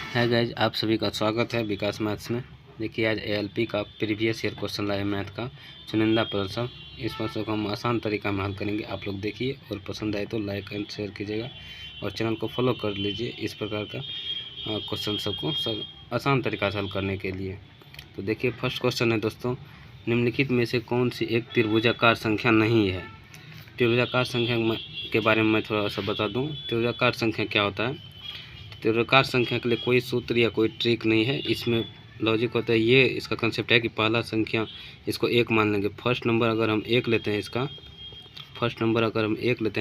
है गाइज, आप सभी का स्वागत है विकास मैथ्स में। देखिए आज एएलपी का प्रीवियस ईयर क्वेश्चन लाए मैथ का चुनिंदा प्रश्न। इस प्रश्न को हम आसान तरीका में हल करेंगे। आप लोग देखिए और पसंद आए तो लाइक एंड शेयर कीजिएगा और चैनल को फॉलो कर लीजिए इस प्रकार का क्वेश्चन सबको आसान तरीका से हल करने के लिए। तो देखिए फर्स्ट क्वेश्चन है दोस्तों, निम्नलिखित में से कौन सी एक त्रिभुजाकार संख्या नहीं है। त्रिभुजाकार संख्या के बारे में मैं थोड़ा सा बता दूँ। त्रिभुजाकार संख्या क्या होता है। त्रिभुजाकार संख्या के लिए कोई सूत्र या कोई ट्रिक नहीं है। इसमें लॉजिक होता है, ये इसका कंसेप्ट है कि पहला संख्या इसको एक मान लेंगे। फर्स्ट नंबर अगर हम एक लेते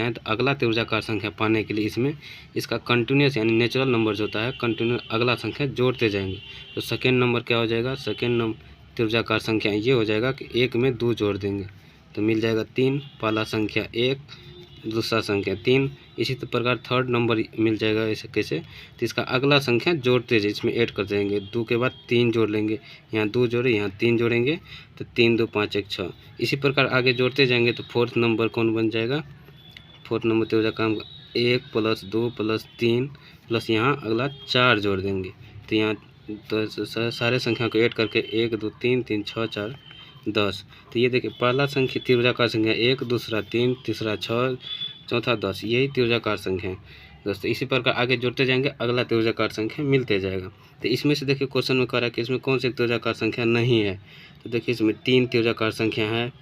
हैं, तो अगला त्रिभुजाकार संख्या पाने के लिए इसमें इसका कंटिन्यूस यानी नेचुरल नंबर जो होता है कंटिन्यूस अगला संख्या जोड़ते जाएंगे। तो सेकेंड नंबर क्या हो जाएगा, सेकेंड नंबर त्रिभुजाकार संख्या ये हो जाएगा कि एक में 2 जोड़ देंगे तो मिल जाएगा 3। पहला संख्या 1, दूसरा संख्या 3। इसी प्रकार थर्ड नंबर मिल जाएगा। ऐसे कैसे, तो इसका अगला संख्या जोड़ते जाए, इसमें ऐड कर देंगे। 2 के बाद 3 जोड़ लेंगे, यहाँ 2 जोड़े, यहाँ 3 जोड़ेंगे तो 3 2 5 1 6। इसी प्रकार आगे जोड़ते जाएंगे तो फोर्थ नंबर कौन बन जाएगा, फोर्थ नंबर त्रिभुजाकार 1 + 2 + 3 प्लस यहाँ अगला 4 जोड़ देंगे तो यहाँ तो सारे संख्या को ऐड करके 1 2 3 3 6 4 10। तो ये देखिए पहला संख्या त्रिभुजाकार संख्या 1, दूसरा 3, तीसरा 6, चौथा 10, यही त्रिभुजाकार संख्या है दोस्तों। इसी प्रकार आगे जोड़ते जाएंगे, अगला त्रिभुजाकार संख्या मिलते जाएगा। तो इसमें से देखिए क्वेश्चन में कह रहा है कि इसमें कौन सी त्रिभुजाकार संख्या नहीं है। तो देखिए इसमें 3 त्रिभुजाकार संख्या है।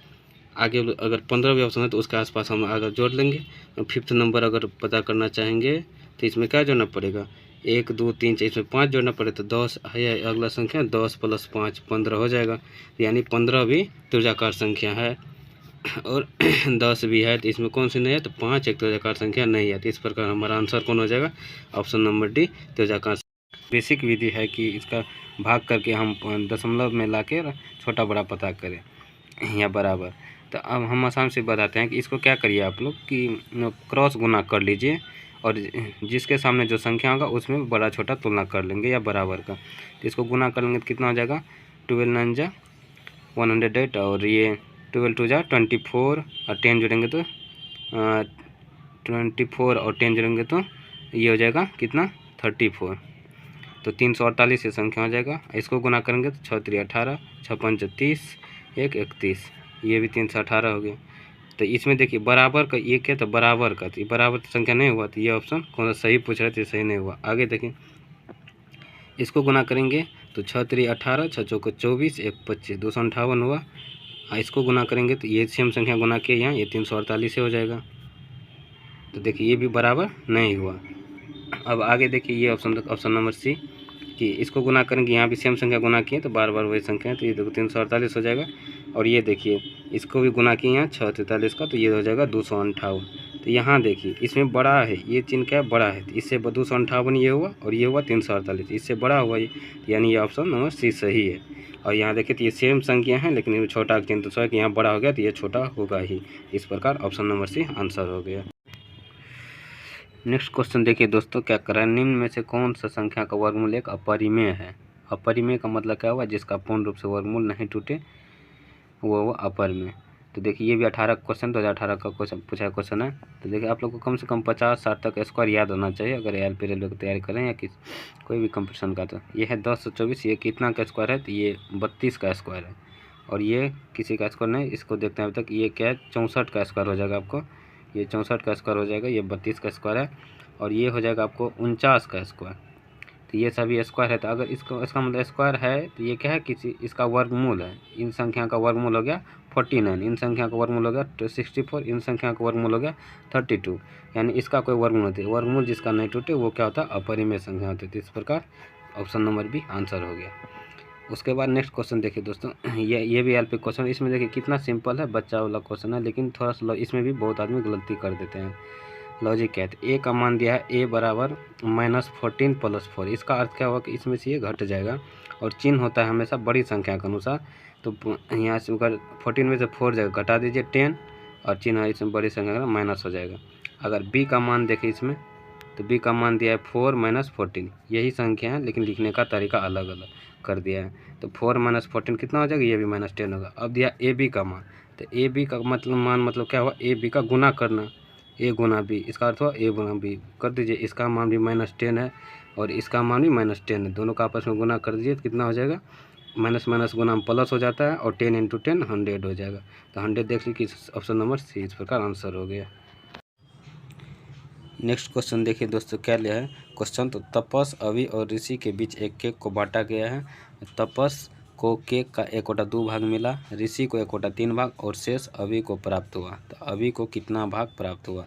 आगे अगर 15 भी ऑप्शन है तो उसके आसपास हम आगे जोड़ लेंगे। फिफ्थ नंबर अगर पता करना चाहेंगे तो इसमें क्या जोड़ना पड़ेगा, 1 2 3 4, इसमें 5 जोड़ना पड़े तो 10 है अगला संख्या, 10 + 5 15 हो जाएगा। यानी 15 भी त्रिभुजाकार संख्या है और 10 भी है। तो इसमें कौन सी नहीं है, तो 5 एक त्रिभुजाकार संख्या नहीं है। तो इस प्रकार हमारा आंसर कौन हो जाएगा, ऑप्शन नंबर डी त्रिभुजाकार। बेसिक विधि है कि इसका भाग करके हम दशमलव में ला के छोटा बड़ा पता करें या बराबर। तो अब हम आसान से बताते हैं कि इसको क्या करिए आप लोग कि क्रॉस गुना कर लीजिए और जिसके सामने जो संख्या होगा उसमें बड़ा छोटा तुलना कर लेंगे या बराबर का। तो इसको गुना कर लेंगे तो कितना हो जाएगा, 12 9 जा 108 और ये 12 2 जा 24 और 10 जोड़ेंगे तो 24 और 10 जोड़ेंगे तो ये हो जाएगा कितना, 34। तो 348 ये संख्या हो जाएगा। इसको गुना करेंगे तो 6 3 18, 6 5 30, 1 31, ये भी 318 हो गया। तो इसमें देखिए बराबर का ये क्या, तो बराबर का, तो ये बराबर संख्या नहीं हुआ तो ये ऑप्शन कौन सा सही पूछ रहे थे, सही नहीं हुआ। आगे देखिए इसको गुना करेंगे तो 6 3 18, 6 4 24, 1 25, 258 हुआ। इसको गुना करेंगे तो ये सेम संख्या गुना किए यहाँ, ये 348 से हो जाएगा। तो देखिए ये भी बराबर नहीं हुआ। अब आगे देखिए ये ऑप्शन नंबर सी कि इसको गुना करेंगे, यहाँ भी सेम संख्या गुना किए तो बार बार वही संख्या है तो ये देखो 348 हो जाएगा। और ये देखिए इसको भी गुना किए यहाँ 6 43 का तो ये हो जाएगा 258। तो यहाँ देखिए इसमें बड़ा है, ये चिन्ह क्या है, बड़ा है। तो इससे 258 ये हुआ और ये हुआ 348, इससे बड़ा हुआ ये, यानी ये ऑप्शन नंबर सी सही है। और यहाँ देखिए तो ये सेम संख्या है लेकिन ये छोटा चिन्ह तो सौ कि यहाँ बड़ा हो गया तो ये छोटा होगा ही। इस प्रकार ऑप्शन नंबर सी आंसर हो गया। नेक्स्ट क्वेश्चन देखिए दोस्तों, क्या कर रहा है, निम्न में से कौन सा संख्या का वर्गमूल एक अपरिमेय है। अपरिमेय का मतलब क्या हुआ, जिसका पूर्ण रूप से वर्गमूल नहीं टूटे वो अपरिमेय। तो देखिए ये भी 18 क्वेश्चन 2018 का क्वेश्चन पूछा क्वेश्चन है। तो देखिए आप लोग को कम से कम 50-60 तक स्क्वायर याद होना चाहिए अगर एएलपी रेलवे की तैयारी करें या कोई भी कंपटीशन का। तो ये है 10 24, ये कितना का स्क्वायर है, तो ये 32 का स्क्वायर है। और ये किसी का स्क्वायर नहीं, इसको देखते हैं अभी तक, ये क्या है 64 का स्क्वायर हो जाएगा आपको, ये 64 का स्क्वायर हो जाएगा, ये 32 का स्क्वायर है और ये हो जाएगा आपको 49 का स्क्वायर। तो ये सभी स्क्वायर है। तो अगर इसका मतलब स्क्वायर है तो ये क्या है, किसी इसका वर्गमूल है। इन संख्या का वर्गमूल हो गया 49, इन संख्या का वर्गमूल हो गया 64, इन संख्या का वर्गमूल हो गया 32। यानी इसका कोई वर्गमूल होती है, वर्गमूल जिसका नहीं टूटे वो क्या होता है, अपरिमेय संख्या होती है। इस प्रकार ऑप्शन नंबर बी आंसर हो गया। उसके बाद नेक्स्ट क्वेश्चन देखिए दोस्तों, ये भी एलपी क्वेश्चन। इसमें देखिए कितना सिंपल है, बच्चा वाला क्वेश्चन है लेकिन थोड़ा सा इसमें भी बहुत आदमी गलती कर देते हैं। लॉजिक क्या है, ए का मान दिया है a बराबर -14 + 4। इसका अर्थ क्या हुआ कि इसमें से ये घट जाएगा और चिन्ह होता है हमेशा बड़ी संख्या के अनुसार। तो यहाँ से अगर 14 में से 4 जगह घटा दीजिए 10 और चिन्ह इसमें बड़ी संख्या का माइनस हो जाएगा। अगर b का मान देखें इसमें तो b का मान दिया है 4 - 14, यही संख्या है लेकिन लिखने का तरीका अलग अलग कर दिया है। तो 4 - 14 कितना हो जाएगा, ये भी -10 होगा। अब दिया ए बी का मान, तो ए बी का मतलब क्या हुआ, ए बी का गुना करना, ए गुना बी, इसका अर्थ हुआ ए गुना बी कर दीजिए। इसका मान भी -10 है और इसका मान भी -10 है। दोनों का आपस में गुना कर दीजिए तो कितना हो जाएगा, माइनस माइनस गुना में प्लस हो जाता है और 10 × 10 100 हो जाएगा। तो 100 देख लीजिए कि ऑप्शन नंबर सी इस प्रकार आंसर हो गया। नेक्स्ट क्वेश्चन देखिए दोस्तों क्या लिया है क्वेश्चन। तो तपस, अवि और ऋषि के बीच एक केक को बांटा गया है। तपस को केक का 1/2 भाग मिला, ऋषि को 1/3 भाग और शेष अवि को प्राप्त हुआ। तो अवि को कितना भाग प्राप्त हुआ।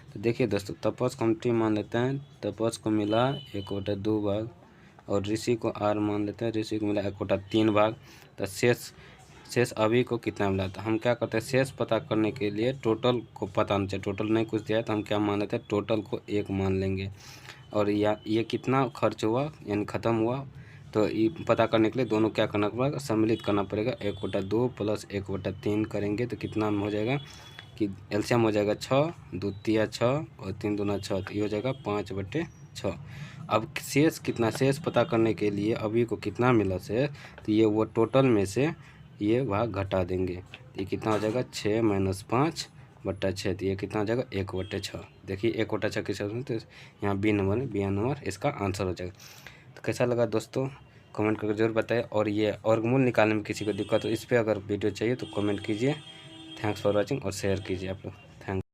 तो देखिए दोस्तों तपस को हम टी मान लेते हैं, तपस को मिला 1/2 भाग और ऋषि को आर मान लेते हैं, ऋषि को मिला 1/3 भाग। तो शेष अभी को कितना मिला। तो हम क्या करते हैं, शेष पता करने के लिए टोटल को पता नहीं चाहिए, टोटल नहीं कुछ दिया है तो हम क्या मान लेते हैं, टोटल को 1 मान लेंगे। और ये कितना खर्च हुआ यानी ख़त्म हुआ, तो ये पता करने के लिए दोनों क्या करना पड़ेगा, सम्मिलित करना पड़ेगा। 1/2 + 1/3 करेंगे तो कितना हो जाएगा कि एलसीएम हो जाएगा 6, 2 तिया 6 और 3 दूना 6, तो ये हो जाएगा 5/6। अब शेष कितना, शेष पता करने के लिए अभी को कितना मिला शेष, तो ये वो टोटल में से ये भाग घटा देंगे। ये कितना हो जाएगा 6 - 5/6, तो ये कितना हो जाएगा 1/6। देखिए 1/6 किस में, तो यहाँ बी नंबर इसका आंसर हो जाएगा। तो कैसा लगा दोस्तों कमेंट करके जरूर बताएं। और ये वर्गमूल निकालने में किसी को दिक्कत हो, इस पर अगर वीडियो चाहिए तो कमेंट कीजिए। थैंक्स फॉर वॉचिंग और शेयर कीजिए आप लोग। थैंक